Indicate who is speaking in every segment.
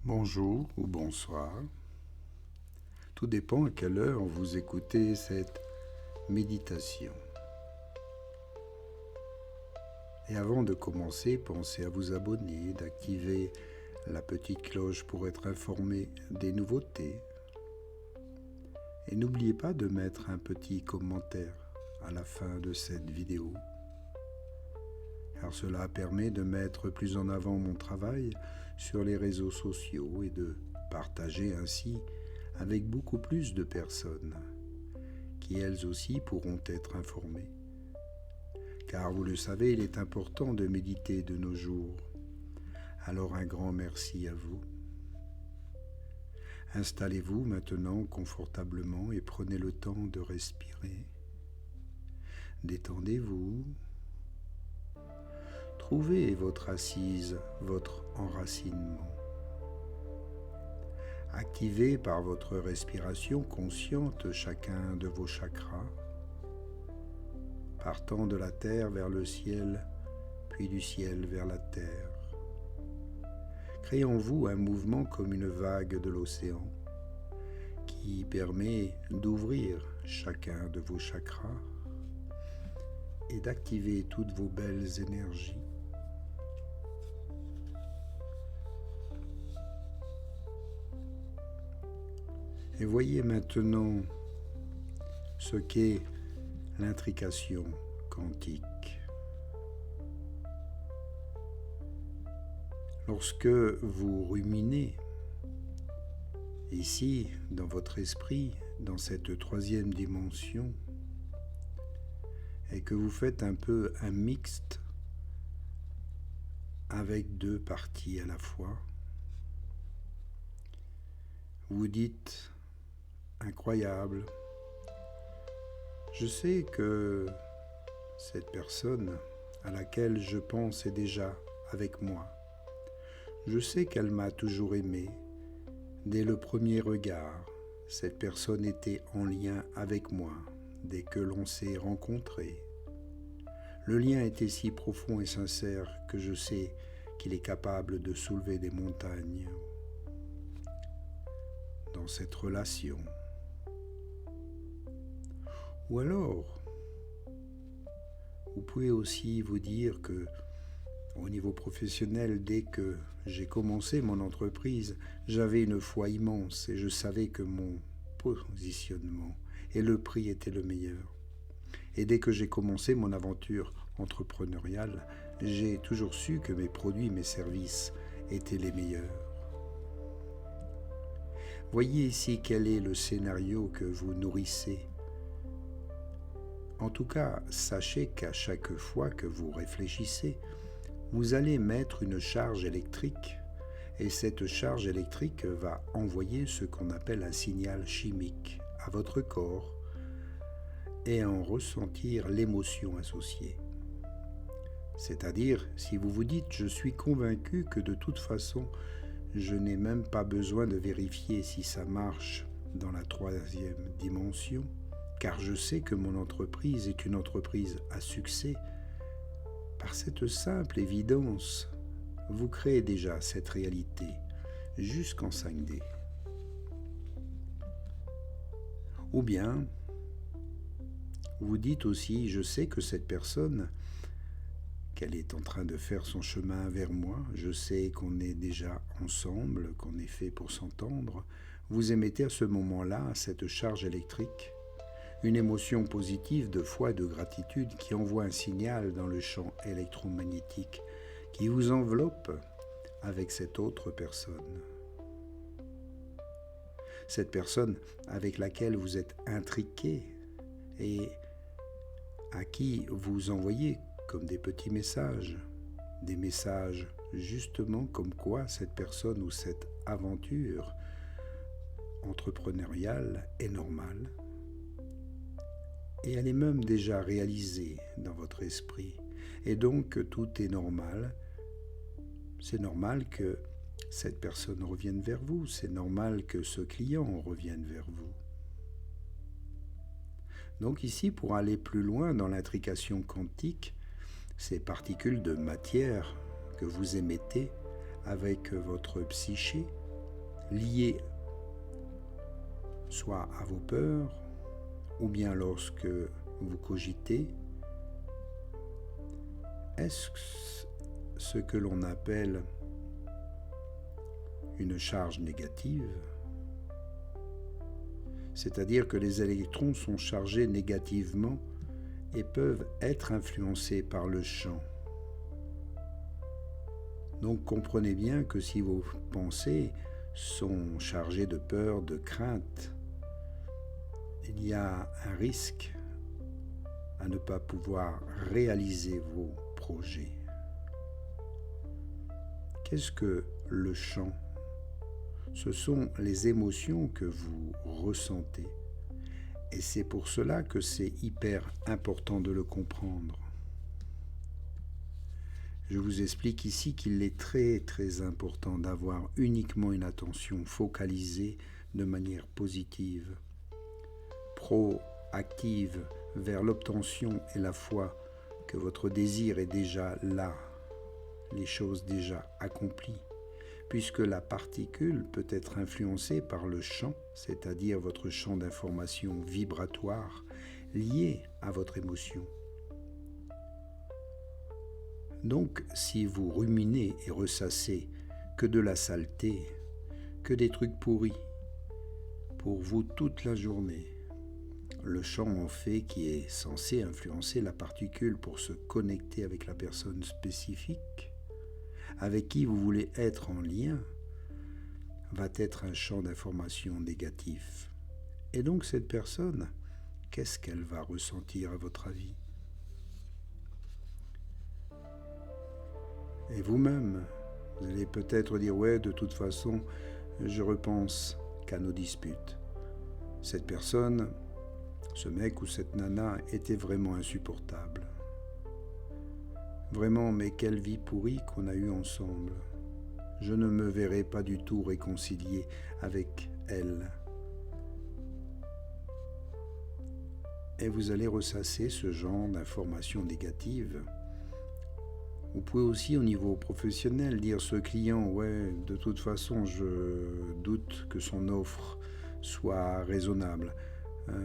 Speaker 1: Bonjour ou bonsoir, tout dépend à quelle heure vous écoutez cette méditation. Et avant de commencer, pensez à vous abonner, d'activer la petite cloche pour être informé des nouveautés. Et n'oubliez pas de mettre un petit commentaire à la fin de cette vidéo, car cela permet de mettre plus en avant mon travail sur les réseaux sociaux et de partager ainsi avec beaucoup plus de personnes qui elles aussi pourront être informées. Car vous le savez, il est important de méditer de nos jours. Alors un grand merci à vous. Installez-vous maintenant confortablement et prenez le temps de respirer. Détendez-vous. Trouvez votre assise, votre enracinement. Activez par votre respiration consciente chacun de vos chakras, partant de la terre vers le ciel, puis du ciel vers la terre. Créez en vous un mouvement comme une vague de l'océan qui permet d'ouvrir chacun de vos chakras et d'activer toutes vos belles énergies. Et voyez maintenant ce qu'est l'intrication quantique. Lorsque vous ruminez ici dans votre esprit, dans cette troisième dimension, et que vous faites un peu un mixte avec deux parties à la fois, vous dites incroyable, je sais que cette personne à laquelle je pense est déjà avec moi. Je sais qu'elle m'a toujours aimé. Dès le premier regard, cette personne était en lien avec moi dès que l'on s'est rencontrés. Le lien était si profond et sincère que je sais qu'il est capable de soulever des montagnes dans cette relation. Ou alors, vous pouvez aussi vous dire que au niveau professionnel, dès que j'ai commencé mon entreprise, j'avais une foi immense et je savais que mon positionnement et le prix étaient le meilleur. Et dès que j'ai commencé mon aventure entrepreneuriale, j'ai toujours su que mes produits, mes services étaient les meilleurs. Voyez ici quel est le scénario que vous nourrissez. En tout cas, sachez qu'à chaque fois que vous réfléchissez, vous allez mettre une charge électrique et cette charge électrique va envoyer ce qu'on appelle un signal chimique à votre corps et en ressentir l'émotion associée. C'est-à-dire, si vous vous dites « je suis convaincu que de toute façon, je n'ai même pas besoin de vérifier si ça marche dans la troisième dimension, car je sais que mon entreprise est une entreprise à succès », par cette simple évidence, vous créez déjà cette réalité jusqu'en 5D. Ou bien, vous dites aussi, je sais que cette personne, qu'elle est en train de faire son chemin vers moi, je sais qu'on est déjà ensemble, qu'on est fait pour s'entendre, vous émettez à ce moment-là cette charge électrique, une émotion positive de foi et de gratitude qui envoie un signal dans le champ électromagnétique qui vous enveloppe avec cette autre personne. Cette personne avec laquelle vous êtes intriqué et à qui vous envoyez comme des petits messages, des messages justement comme quoi cette personne ou cette aventure entrepreneuriale est normale. Et elle est même déjà réalisée dans votre esprit. Et donc, tout est normal. C'est normal que cette personne revienne vers vous. C'est normal que ce client revienne vers vous. Donc ici, pour aller plus loin dans l'intrication quantique, ces particules de matière que vous émettez avec votre psyché liées soit à vos peurs, ou bien lorsque vous cogitez, est-ce ce que l'on appelle une charge négative? C'est-à-dire que les électrons sont chargés négativement et peuvent être influencés par le champ. Donc comprenez bien que si vos pensées sont chargées de peur, de crainte, il y a un risque à ne pas pouvoir réaliser vos projets. Qu'est-ce que le champ? Ce sont les émotions que vous ressentez. Et c'est pour cela que c'est hyper important de le comprendre. Je vous explique ici qu'il est très très important d'avoir uniquement une attention focalisée de manière positive, proactive vers l'obtention et la foi que votre désir est déjà là, les choses déjà accomplies, puisque la particule peut être influencée par le champ, c'est-à-dire votre champ d'information vibratoire lié à votre émotion. Donc, si vous ruminez et ressassez que de la saleté, que des trucs pourris, pour vous toute la journée, le champ en fait qui est censé influencer la particule pour se connecter avec la personne spécifique, avec qui vous voulez être en lien, va être un champ d'information négatif. Et donc cette personne, qu'est-ce qu'elle va ressentir à votre avis? Et vous-même, vous allez peut-être dire « ouais, de toute façon, je repense qu'à nos disputes. Cette personne, ce mec ou cette nana était vraiment insupportable. Vraiment, mais quelle vie pourrie qu'on a eue ensemble. Je ne me verrai pas du tout réconcilié avec elle. » Et vous allez ressasser ce genre d'informations négatives. Vous pouvez aussi au niveau professionnel dire ce client, ouais, de toute façon je doute que son offre soit raisonnable.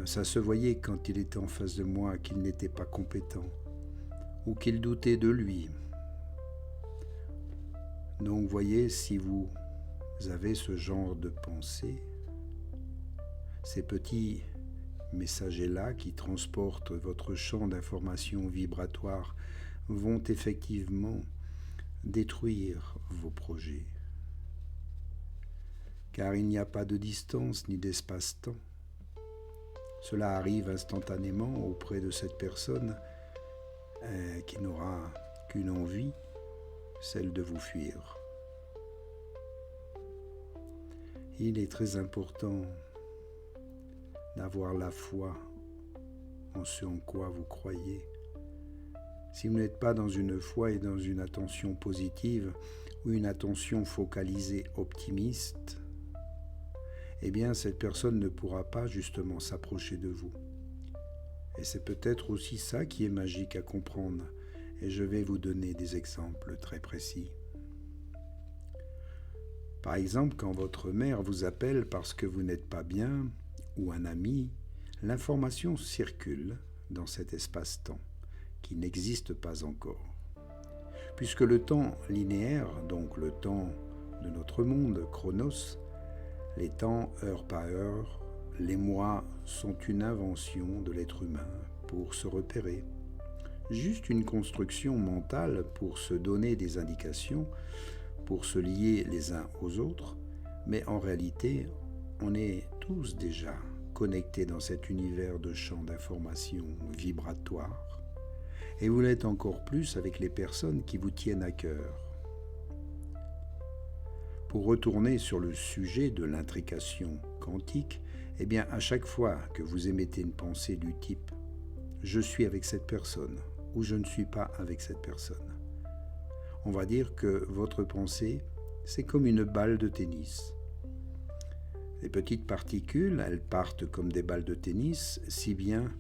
Speaker 1: Ça se voyait quand il était en face de moi qu'il n'était pas compétent ou qu'il doutait de lui. Donc voyez, si vous avez ce genre de pensée, ces petits messagers-là qui transportent votre champ d'information vibratoire vont effectivement détruire vos projets. Car il n'y a pas de distance ni d'espace-temps. Cela arrive instantanément auprès de cette personne qui n'aura qu'une envie, celle de vous fuir. Il est très important d'avoir la foi en ce en quoi vous croyez. Si vous n'êtes pas dans une foi et dans une attention positive ou une attention focalisée optimiste, eh bien cette personne ne pourra pas justement s'approcher de vous. Et c'est peut-être aussi ça qui est magique à comprendre, et je vais vous donner des exemples très précis. Par exemple, quand votre mère vous appelle parce que vous n'êtes pas bien, ou un ami, l'information circule dans cet espace-temps qui n'existe pas encore. Puisque le temps linéaire, donc le temps de notre monde, Chronos, les temps heure par heure, les mois sont une invention de l'être humain pour se repérer. Juste une construction mentale pour se donner des indications, pour se lier les uns aux autres, mais en réalité, on est tous déjà connectés dans cet univers de champs d'information vibratoire. Et vous l'êtes encore plus avec les personnes qui vous tiennent à cœur. Pour retourner sur le sujet de l'intrication quantique, eh bien à chaque fois que vous émettez une pensée du type « je suis avec cette personne » ou « je ne suis pas avec cette personne », on va dire que votre pensée, c'est comme une balle de tennis. Les petites particules, elles partent comme des balles de tennis, si bien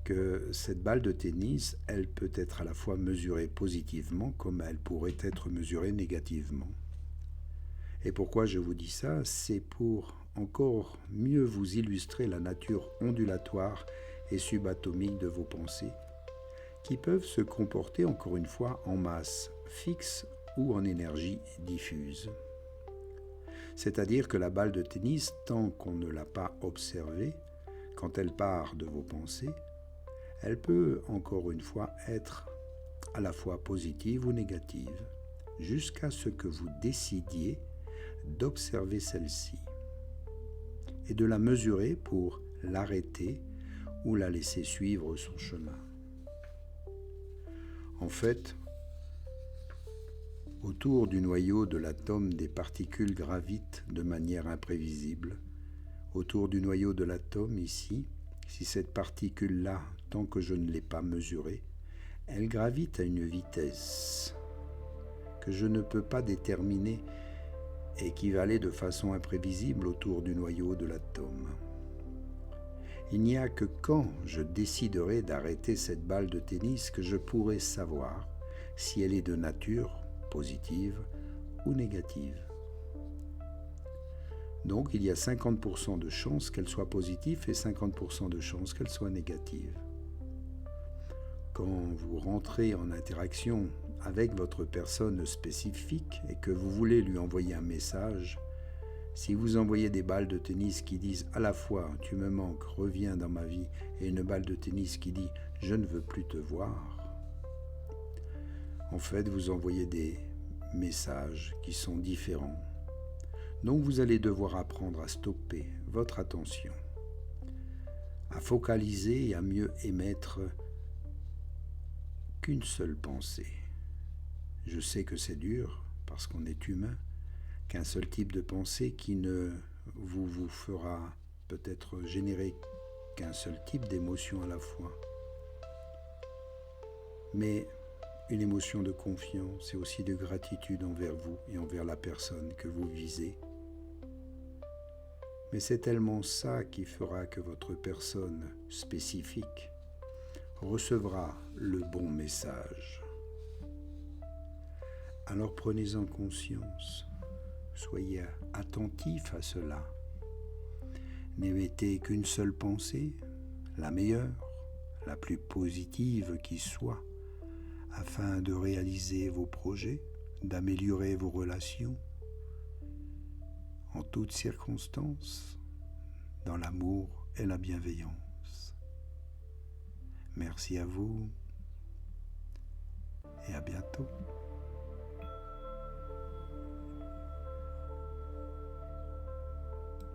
Speaker 1: que cette balle de tennis, elle peut être à la fois mesurée positivement comme elle pourrait être mesurée négativement. Et pourquoi je vous dis ça? C'est pour encore mieux vous illustrer la nature ondulatoire et subatomique de vos pensées, qui peuvent se comporter encore une fois en masse fixe ou en énergie diffuse. C'est-à-dire que la balle de tennis, tant qu'on ne l'a pas observée, quand elle part de vos pensées, elle peut encore une fois être à la fois positive ou négative, jusqu'à ce que vous décidiez d'observer celle-ci et de la mesurer pour l'arrêter ou la laisser suivre son chemin. En fait, autour du noyau de l'atome, des particules gravitent de manière imprévisible. Autour du noyau de l'atome, ici, si cette particule-là, tant que je ne l'ai pas mesurée, elle gravite à une vitesse que je ne peux pas déterminer et qui va aller de façon imprévisible autour du noyau de l'atome. Il n'y a que quand je déciderai d'arrêter cette balle de tennis que je pourrai savoir si elle est de nature positive ou négative. Donc il y a 50% de chances qu'elle soit positive et 50% de chances qu'elle soit négative. Quand vous rentrez en interaction avec votre personne spécifique et que vous voulez lui envoyer un message, si vous envoyez des balles de tennis qui disent à la fois « tu me manques, reviens dans ma vie » et une balle de tennis qui dit « je ne veux plus te voir », en fait vous envoyez des messages qui sont différents. Donc vous allez devoir apprendre à stopper votre attention, à focaliser et à mieux émettre qu'une seule pensée. Je sais que c'est dur parce qu'on est humain, qu'un seul type de pensée qui ne vous fera peut-être générer qu'un seul type d'émotion à la fois. Mais une émotion de confiance et aussi de gratitude envers vous et envers la personne que vous visez. Mais c'est tellement ça qui fera que votre personne spécifique recevra le bon message. Alors prenez-en conscience, soyez attentifs à cela. N'émettez qu'une seule pensée, la meilleure, la plus positive qui soit, afin de réaliser vos projets, d'améliorer vos relations, en toutes circonstances, dans l'amour et la bienveillance. Merci à vous et à bientôt.